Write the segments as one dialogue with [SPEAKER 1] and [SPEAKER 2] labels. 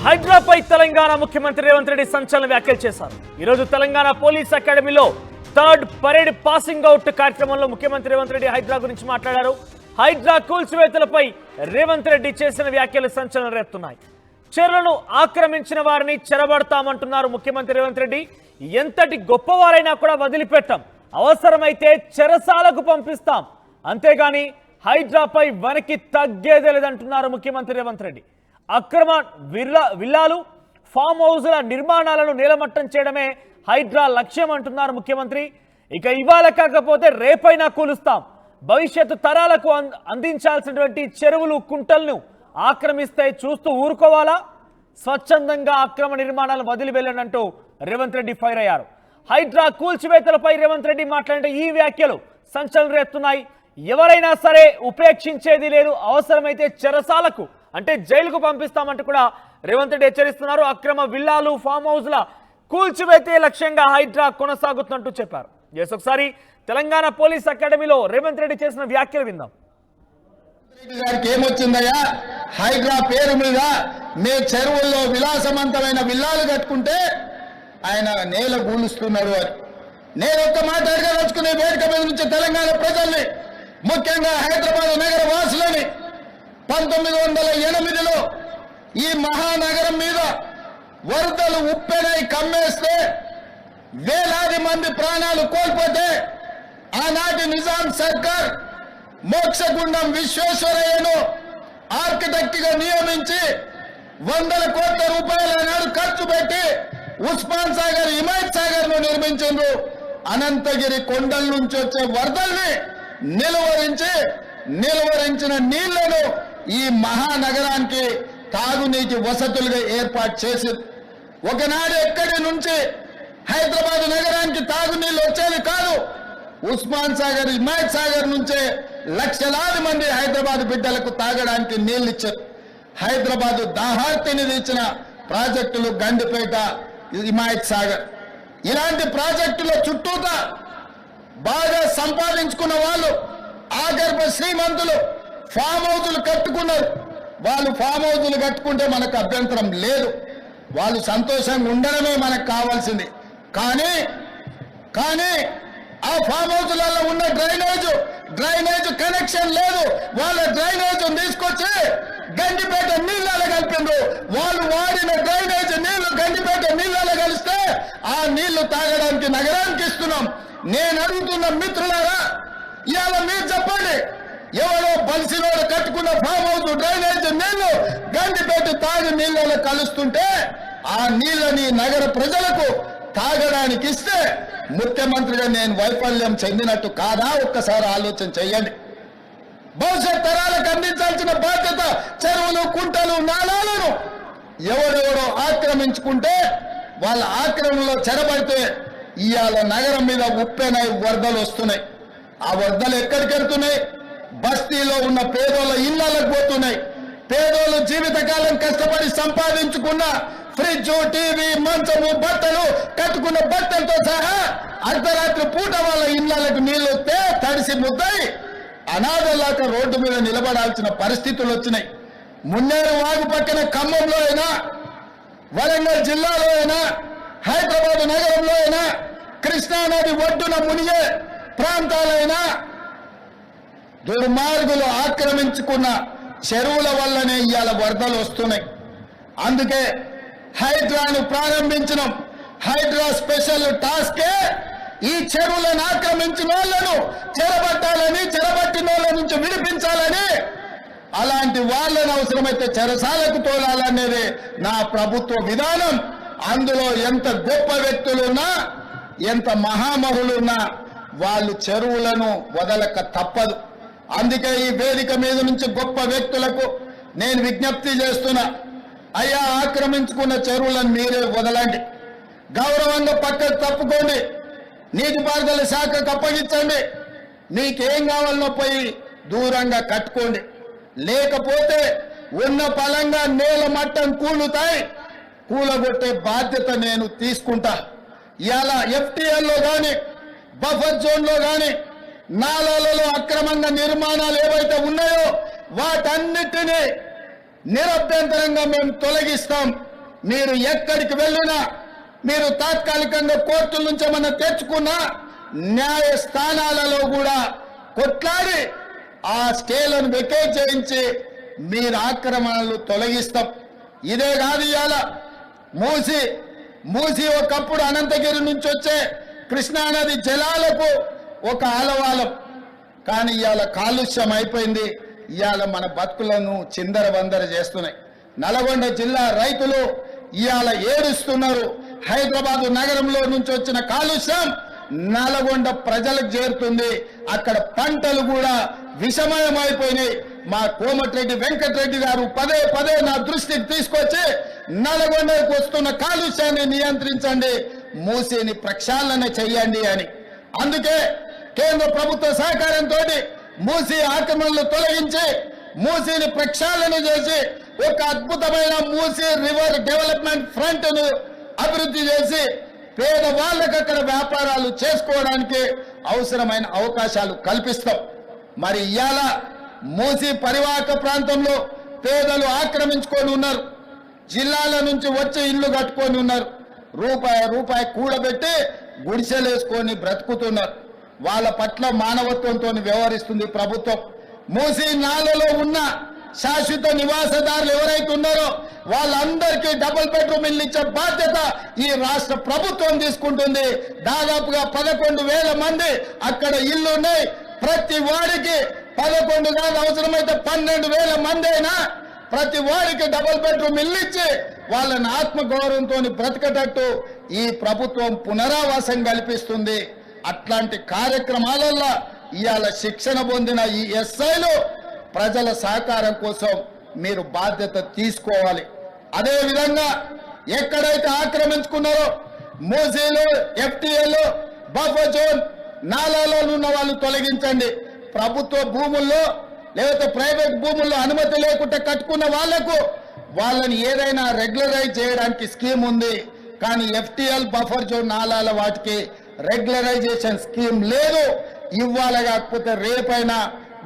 [SPEAKER 1] హైడ్రాపై తెలంగాణ ముఖ్యమంత్రి రేవంత్ రెడ్డి సంచలన వ్యాఖ్యలు చేశారు. ఈరోజు తెలంగాణ పోలీస్ అకాడమీలో థర్డ్ పరేడ్ పాసింగ్ అవుట్ కార్యక్రమంలో ముఖ్యమంత్రి రేవంత్ రెడ్డి హైడ్రా గురించి మాట్లాడారు. హైడ్రా కూల్చివేతలపై రేవంత్ రెడ్డి చేసిన వ్యాఖ్యలు సంచలనం రేపుతున్నాయి. చెరువులను ఆక్రమించిన వారిని చెరబడతామంటున్నారు ముఖ్యమంత్రి రేవంత్ రెడ్డి. ఎంతటి గొప్పవారైనా కూడా వదిలిపెట్టాం, అవసరమైతే చెరసాలకు పంపిస్తాం, అంతేగాని హైడ్రాపై వనకి తగ్గేదే లేదంటున్నారు ముఖ్యమంత్రి రేవంత్ రెడ్డి. అక్రమ విల్లాలు ఫామ్ హౌస్ల నిర్మాణాలను నేలమట్టం చేయడమే హైడ్రా లక్ష్యం అంటున్నారు ముఖ్యమంత్రి. ఇక ఇవాళ కాకపోతే రేపైనా కూలుస్తాం, భవిష్యత్తు తరాలకు అందించాల్సినటువంటి చెరువులు కుంటలను ఆక్రమిస్తే చూస్తూ ఊరుకోవాలా? స్వచ్ఛందంగా అక్రమ నిర్మాణాలను వదిలి వెళ్ళనంటూ రేవంత్ రెడ్డి ఫైర్ అయ్యారు. హైడ్రా కూల్చివేతలపై రేవంత్ రెడ్డి మాట్లాడిన ఈ వ్యాఖ్యలు సంచలనం రేపుతున్నాయి. ఎవరైనా సరే ఉపేక్షించేది లేదు, అవసరమైతే చెరసాలకు అంటే జైలుకు పంపిస్తామంటూ కూడా రేవంత్ రెడ్డి హెచ్చరిస్తున్నారు. అక్రమ విల్లాలు ఫామ్ హౌస్ల కూల్చివేతే లక్ష్యంగా హైడ్రా కొనసాగుతున్నట్టు చెప్పారు. ఒకసారి తెలంగాణ పోలీస్ అకాడమీలో రేవంత్ రెడ్డి చేసిన వ్యాఖ్యలు విందాం.
[SPEAKER 2] గారికి ఏమొచ్చిందయ్యా, హైడ్రా పేరు మీద మే చెరువుల్లో విలాసవంతమైన విల్లాలు కట్టుకుంటే ఆయన నేల గూలుస్తున్నారు అని నేను ఒక్క మాట అడగదలుచుకునే వేదిక మీద నుంచి తెలంగాణ ప్రజల్ని, ముఖ్యంగా హైదరాబాద్ నగర వాసులని, 1908లో ఈ మహానగరం మీద వరదలు ఉప్పెనై కమ్మేస్తే వేలాది మంది ప్రాణాలు కోల్పోతే ఆనాటి నిజాం సర్కార్ మోక్షగుండం విశ్వేశ్వరయ్యను ఆర్కిటెక్ట్ గా నియమించి 100 కోట్ల రూపాయల నాడు ఖర్చు పెట్టి ఉస్మాన్ సాగర్, హిమాయత్ సాగర్ ను నిర్మించారు. అనంతగిరి కొండల నుంచి వచ్చే వరదల్ని నిలువరించిన నీళ్లను ఈ మహానగరానికి తాగునీటి వసతులుగా ఏర్పాటు చేసింది. ఒకనాడు ఎక్కడి నుంచి హైదరాబాద్ నగరానికి తాగునీళ్ళు వచ్చేది కాదు, ఉస్మాన్ సాగర్, హిమాయత్ సాగర్ నుంచే లక్షలాది మంది హైదరాబాద్ బిడ్డలకు తాగడానికి నీళ్లు ఇచ్చారు. హైదరాబాద్ దాహార్తిని తీర్చిన ప్రాజెక్టులు గండిపేట, హిమాయత్ సాగర్. ఇలాంటి ప్రాజెక్టుల చుట్టూతా బాగా సంపాదించుకున్న వాళ్ళు, ఆగర్భ శ్రీమంతులు ఫామ్ హౌజులు కట్టుకున్నారు. వాళ్ళు ఫామ్ హౌజులు కట్టుకుంటే మనకు అభ్యంతరం లేదు, వాళ్ళు సంతోషంగా ఉండడమే మనకు కావాల్సింది. కానీ ఆ ఫామ్ హౌజులలో ఉన్న డ్రైనేజ్ కనెక్షన్ లేదు. వాళ్ళ డ్రైనేజ్ తీసుకొచ్చి గండిపేట నీళ్ళలో కలిపిండ్రు. వాళ్ళు వాడిన డ్రైనేజ్ నీళ్లు గండిపేట నీళ్ళలో కలిస్తే ఆ నీళ్లు తాగడానికి నగరానికి ఇస్తున్నాం. నేను అడుగుతున్న మిత్రులారా, ఇవాళ మీరు చెప్పండి, ఎవరో బలిసినోడు కట్టుకున్న ఫామ్ హౌస్ డ్రైనేజ్ నీళ్లు గండిపేట తాగి నీళ్ళలో కలుస్తుంటే ఆ నీళ్ళని నగర ప్రజలకు తాగడానికి ఇస్తే ముఖ్యమంత్రిగా నేను వైఫల్యం చెందినట్టు కాదా? ఒక్కసారి ఆలోచన చెయ్యండి. భవిష్యత్ తరాలకు అందించాల్సిన బాధ్యత చెరువులు, కుంటలు, నాలాలను ఎవరెవరో ఆక్రమించుకుంటే వాళ్ళ ఆక్రమణలో చెరబడితే ఇవాళ నగరం మీద ఉప్పెనై వరదలు వస్తున్నాయి. ఆ వరదలు ఎక్కడికి వెళ్తున్నాయి? బస్తీలో ఉన్న పేదోళ్ళ ఇళ్లకు పోతున్నాయి. పేదోళ్ళు జీవితకాలం కష్టపడి సంపాదించుకున్న ఫ్రిడ్జ్, టీవీ, మంచము, బట్టలు, కట్టుకున్న బట్టలతో సహా అర్ధరాత్రి పూట వాళ్ళ ఇళ్లకు నీళ్లు వస్తే తడిసి ముద్దయి అనాథలాక రోడ్డు మీద నిలబడాల్సిన పరిస్థితులు వచ్చినాయి. మున్నేరు వాగు పక్కన ఖమ్మంలో అయినా, వరంగల్ జిల్లాలో అయినా, హైదరాబాద్ నగరంలో అయినా, కృష్ణానది ఒడ్డున మునిగే ప్రాంతాలైనా దుర్మార్గులు ఆక్రమించుకున్న చెరువుల వల్లనే ఇవాళ వరదలు వస్తున్నాయి. అందుకే హైడ్రాను ప్రారంభించడం. హైడ్రా స్పెషల్ టాస్కే ఈ చెరువులను ఆక్రమించిన వాళ్ళను చెరబట్టాలని, చెరబట్టిన వాళ్ళ నుంచి విడిపించాలని, అలాంటి వాళ్ళను అవసరమైతే చెరసాలకు తోలాలనేది నా ప్రభుత్వ విధానం. అందులో ఎంత గొప్ప వ్యక్తులున్నా, ఎంత మహామహులున్నా వాళ్ళు చెరువులను వదలక తప్పదు. అందుకే ఈ వేదిక మీద నుంచి గొప్ప వ్యక్తులకు నేను విజ్ఞప్తి చేస్తున్నా, అయ్యా, ఆక్రమించుకున్న చెరువులను మీరే వదలండి, గౌరవంగా పక్కకు తప్పుకోండి, నీటిపారుదల శాఖకు అప్పగించండి, మీకేం కావాలనో పోయి దూరంగా కట్టుకోండి. లేకపోతే ఉన్న పలంగా నేల మట్టం కూలగొట్టే బాధ్యత నేను తీసుకుంటా. ఇవాళ FTL కానీ, బఫర్ జోన్లో కానీ, నాలాలలో అక్రమంగా నిర్మాణాలు ఏవైతే ఉన్నాయో వాటన్నిటినీ నిరభ్యంతరంగా మేము తొలగిస్తాం. మీరు ఎక్కడికి వెళ్ళినా, మీరు తాత్కాలికంగా కోర్టుల నుంచి ఏమన్నా తెచ్చుకున్నా న్యాయస్థానాలలో కూడా కొట్లాడి ఆ స్టేలను వెకేట్ చేయించి మీరు ఆక్రమణలు తొలగిస్తాం. ఇదే కాదు, ఇవాళ మూసి ఒకప్పుడు అనంతగిరి నుంచి వచ్చే కృష్ణానది జలాలకు ఒక ఆలవాలం. కానీ ఇవాళ కాలుష్యం అయిపోయింది. ఇవాళ మన బతుకులను చిందర వందర చేస్తున్నాయి. నల్గొండ జిల్లా రైతులు ఇవాళ ఏడుస్తున్నారు. హైదరాబాద్ నగరంలో నుంచి వచ్చిన కాలుష్యం నల్గొండ ప్రజలకు చేరుతుంది. అక్కడ పంటలు కూడా విషమయమైపోయినాయి. మా కోమటిరెడ్డి వెంకటరెడ్డి గారు పదే పదే నా దృష్టికి తీసుకొచ్చి నల్గొండకు వస్తున్న కాలుష్యాన్ని నియంత్రించండి, మూసిని ప్రక్షాళన చెయ్యండి అని. అందుకే కేంద్ర ప్రభుత్వ సహకారంతో మూసి ఆక్రమణలు తొలగించి మూసిని ప్రక్షాళన చేసి ఒక అద్భుతమైన మూసి రివర్ డెవలప్మెంట్ ఫ్రంట్ ను అభివృద్ధి చేసి పేదవాళ్ళకు అక్కడ వ్యాపారాలు చేసుకోవడానికి అవసరమైన అవకాశాలు కల్పిస్తాం. మరి ఇవాళ మూసి పరివాహక ప్రాంతంలో పేదలు ఆక్రమించుకొని ఉన్నారు. జిల్లాల నుంచి వచ్చి ఇల్లు కట్టుకొని ఉన్నారు. రూపాయి కూడబెట్టి గుడిసెలేసుకొని బ్రతుకుతున్నారు. వాళ్ళ పట్ల మానవత్వంతో వ్యవహరిస్తుంది ప్రభుత్వం. మూసి నాలలో ఉన్న శాశ్వత నివాసదారులు ఎవరైతే ఉన్నారో వాళ్ళందరికీ డబుల్ బెడ్రూమ్ ఇల్లు ఇచ్చే బాధ్యత ఈ రాష్ట్ర ప్రభుత్వం తీసుకుంటుంది. దాదాపుగా 11,000 మంది అక్కడ ఇల్లు ఉన్నాయి. ప్రతి వాడికి 11 కాదు, అవసరమైతే 12,000 మంది అయినా ప్రతి వాడికి డబుల్ బెడ్రూమ్ ఇల్లు ఇచ్చి వాళ్ళని ఆత్మగౌరవంతో బ్రతకటట్టు ఈ ప్రభుత్వం పునరావాసం కల్పిస్తుంది. అట్లాంటి కార్యక్రమాలలో ఇవాళ శిక్షణ పొందిన ఈ ఎస్ఐలు ప్రజల సహకారం కోసం మీరు బాధ్యత తీసుకోవాలి. అదే విధంగా ఎక్కడైతే ఆక్రమించుకున్నారో మూసీలు, ఎఫ్టీఏలు, బఫర్ జోన్, నాలాలో ఉన్న వాళ్ళు తొలగించండి. ప్రభుత్వ భూముల్లో లేకపోతే ప్రైవేట్ భూముల్లో అనుమతి లేకుండా కట్టుకున్న వాళ్ళని ఏదైనా రెగ్యులరైజ్ చేయడానికి స్కీమ్ ఉంది. కానీ ఎఫ్టీఎల్, బఫర్ జోన్, నాలాల వాటికి రెగ్యులరైజేషన్ స్కీమ్ లేదు. ఇవాళ కాకపోతే రేపైనా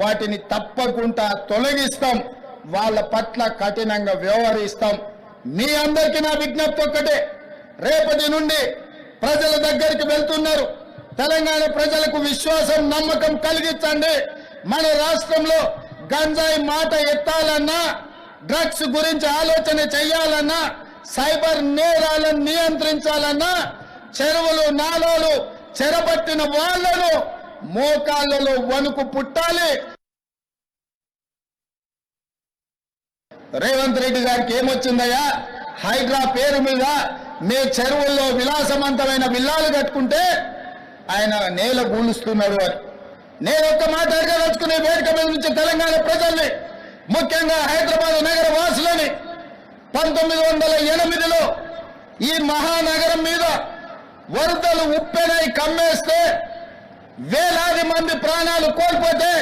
[SPEAKER 2] వాటిని తప్పకుండా తొలగిస్తాం. వాళ్ళ పట్ల కఠినంగా వ్యవహరిస్తాం. మీ అందరికీ నా విజ్ఞప్తి ఒక్కటే, రేపటి నుండి ప్రజల దగ్గరికి వెళ్తున్నారు. తెలంగాణ ప్రజలకు విశ్వాసం, నమ్మకం కలిగించండి. మన రాష్ట్రంలో గంజాయి మాట ఎత్తాలన్నా, డ్రగ్స్ గురించి ఆలోచన చేయాలన్నా, సైబర్ నేరాలను నియంత్రించాలన్నా, చెరువులు, నాలాలు చెరబట్టిన వాళ్లను మోకాళ్లలో వణుకు పుట్టాలి. రేవంత్ రెడ్డి గారికి ఏమొచ్చిందయ్యా? హైడ్రా పేరు మీద మీ చెరువుల్లో విలాసవంతమైన విల్లాలు కట్టుకుంటే ఆయన నేల గూలుస్తున్నాడు అని. నేను ఒక్క మాట అడగదలుచుకునే వేదిక మీద నుంచి తెలంగాణ ప్రజల్ని, ముఖ్యంగా హైదరాబాద్ నగర వాసులని, 1908లో ఈ మహానగరం మీద వరదలు ఉప్పెనై కమ్మేస్తే వేలాది మంది ప్రాణాలు కోల్పోతే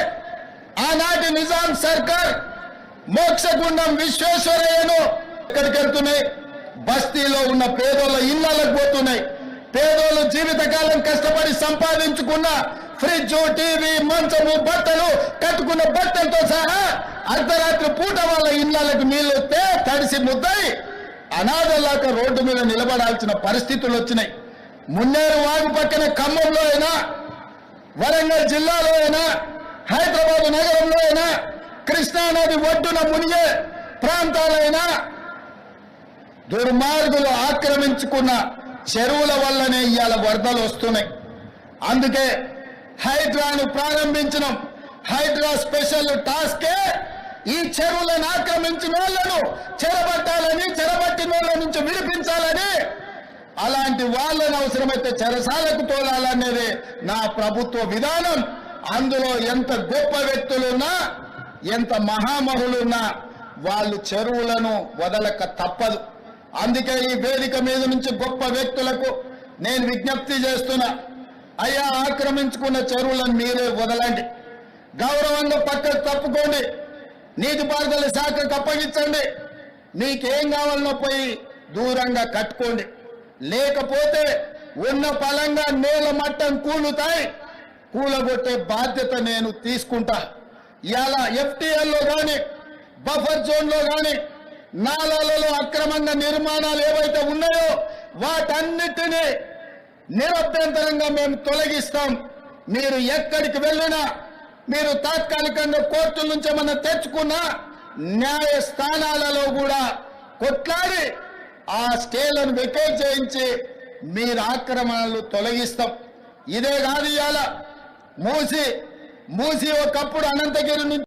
[SPEAKER 2] ఆనాటి నిజాం సర్కార్ మోక్షగుండం విశ్వేశ్వరయ్యను ఎక్కడికి వెళ్తున్నాయి? బస్తీలో ఉన్న పేదోళ్ళ ఇళ్లకు పోతున్నాయి. పేదోళ్ళు జీవితకాలం కష్టపడి సంపాదించుకున్న ఫ్రిడ్జ్, టీవీ, మంచము, బట్టలు, కట్టుకున్న బట్టలతో సహా అర్ధరాత్రి పూట వాళ్ళ ఇళ్లకు నీళ్లు వస్తే తడిసి ముద్దయి అనాథలాక రోడ్డు మీద నిలబడాల్సిన పరిస్థితులు వచ్చినాయి. మున్నేరు వాగు పక్కన ఖమ్మంలో అయినా, వరంగల్ జిల్లాలో అయినా, హైదరాబాద్ నగరంలో అయినా, కృష్ణానది ఒడ్డున మునిగే ప్రాంతాలైనా దుర్మార్గులు ఆక్రమించుకున్న చెరువుల వల్లనే ఇవాళ వరదలు వస్తున్నాయి. అందుకే హైడ్రాను ప్రారంభించడం. హైడ్రా స్పెషల్ టాస్కే ఈ చెరువులను ఆక్రమించిన వాళ్ళను చెరబట్టాలని, చెరబట్టిన వాళ్ళ నుంచి విడిపించాలని, అలాంటి వాళ్ళని అవసరమైతే చెరసాలకు తోలాలనేది నా ప్రభుత్వ విధానం. అందులో ఎంత గొప్ప వ్యక్తులున్నా, ఎంత మహామహులున్నా వాళ్ళు చెరువులను వదలక తప్పదు. అందుకే ఈ వేదిక మీద నుంచి గొప్ప వ్యక్తులకు నేను విజ్ఞప్తి చేస్తున్నా, అయ్యా ఆక్రమించుకున్న చెరువులను మీరే వదలండి, గౌరవంగా పక్కకు తప్పుకోండి, నీటిపారుదల శాఖకు అప్పగించండి, మీకేం కావాలనో పోయి దూరంగా కట్టుకోండి. లేకపోతే ఉన్న పలంగా నేల మట్టం కూలుతాయి, కూలగొట్టే బాధ్యత నేను తీసుకుంటా. ఇలా ఎఫ్టీఎల్లో కానీ, బఫర్ జోన్లో కానీ నాలాలలో అక్రమంగా నిర్మాణాలు ఏవైతే ఉన్నాయో వాటన్నిటినీ నిరభ్యంతరంగా మేము తొలగిస్తాం. మీరు ఎక్కడికి వెళ్ళినా, మీరు తాత్కాలికంగా కోర్టుల నుంచి ఏమన్నా తెచ్చుకున్నా న్యాయస్థానాలలో కూడా కొట్లాడి ఆ స్టేలను వెకేట్ చేయించి మీరు ఆక్రమణలు తొలగిస్తాం. ఇదే కాదు, ఇవాళ మూసి ఒకప్పుడు అనంతగిరి నుంచి